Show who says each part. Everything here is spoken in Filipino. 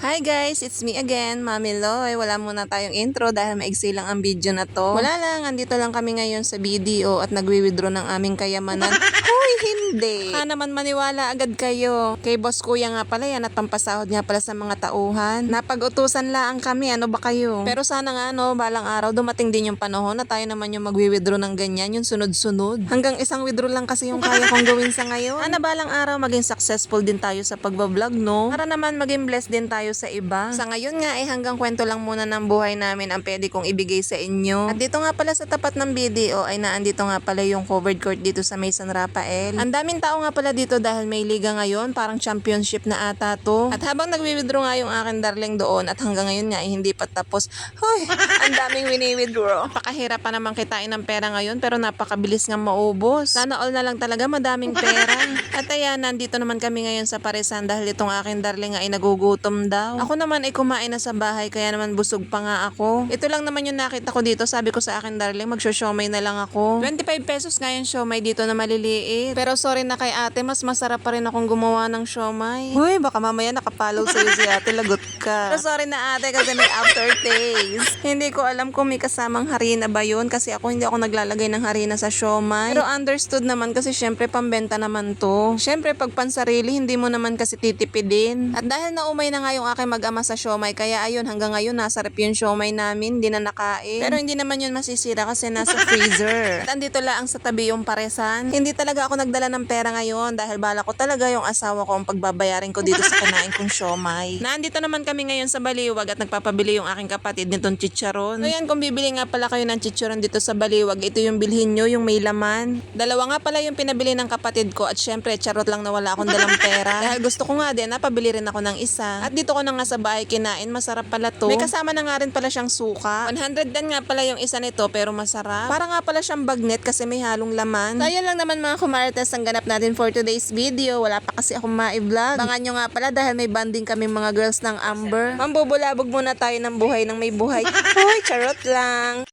Speaker 1: Hi guys, it's me again, Mami Loy. Wala muna tayong intro dahil maigsi lang ang video na to. Wala lang, andito lang kami ngayon sa BDO at nagwi-withdraw ng aming kayamanan. Hoy, hindi! Baka naman maniwala agad kayo. Kay Boss Kuya nga pala yan at pampasahod nga pala sa mga tauhan. Napag-utusan lang kami, ano ba kayo? Pero sana nga balang araw dumating din yung panahon na tayo naman yung magwi-withdraw ng ganyan, yung sunod-sunod. Hanggang isang withdraw lang kasi yung kaya kong gawin sa ngayon. Sana balang araw maging successful din tayo sa pagbablog, no? Para naman maging blessed din tayo sa iba. Sa ngayon nga hanggang kwento lang muna ng buhay namin ang pwede kong ibigay sa inyo. At dito nga pala sa tapat ng BDO ay naandito nga pala yung covered court dito sa May San Rafael. Ang daming tao nga pala dito dahil may liga ngayon, parang championship na ata to. At habang nagwi-withdraw nga yung aking darling doon at hanggang ngayon nga hindi pa tapos. Hoy, ang daming wini-withdraw. Pakahirap pa naman kitain ng pera ngayon pero napakabilis nga maubos. Sana all na lang talaga madaming pera. At ayan, nandito naman kami ngayon sa Parisan dahil itong aking darling ay nagugutom daw. Ako naman ay kumain na sa bahay kaya naman busog pa nga ako. Ito lang naman yung nakita ko dito. Sabi ko sa akin darling, magsyo-siomay na lang ako. 25 pesos nga yung siomay dito na maliliit. Pero sorry na kay ate, mas masarap pa rin akong gumawa ng siomay. Uy, baka mamaya nakapalaw sa'yo si ate, lagot ka. Pero sorry na ate kasi may aftertaste. Hindi ko alam kung may kasamang harina ba yun kasi hindi ako naglalagay ng harina sa siomay. Pero understood naman kasi syempre pambenta naman to. Syempre pag pansarili, hindi mo naman kasi titipidin. At dahil naumay na nga yung aking mag-ama sa siomay, kaya ayun hanggang ngayon nasarap yung siomay namin, hindi na nakain. Pero hindi naman yun masisira kasi nasa freezer. At andito lang sa tabi yung Parisan. Hindi talaga ako nagdala ng pera ngayon dahil bala ko talaga yung asawa ko ang pagbabayarin ko dito sa kinain kong siomay. Nandito naman kami ngayon sa Baliwag at nagpapabili yung aking kapatid nitong chicharon. So yan, kung bibili nga pala kayo ng chicharon dito sa Baliwag, ito yung bilhin nyo, yung may laman. Dalawa nga pala yung pinabili ng kapatid ko at syempre charot lang na wala akong dalang pera. Dahil gusto ko nga din, napabili rin ako ng isa. At dito ko na nga sa bahay kinain, masarap pala to. May kasama na nga rin pala siyang suka. 100 din nga pala yung isa nito pero masarap. Para nga pala siyang bagnet kasi may halong laman. So yun lang naman mga kumarites ang ganap natin for today's video. Wala pa kasi akong ma-vlog. Bangan nyo nga pala dahil may banding kami mga girls ng Amber. Mambubulabog muna tayo ng buhay ng may buhay. Hoy, charot lang.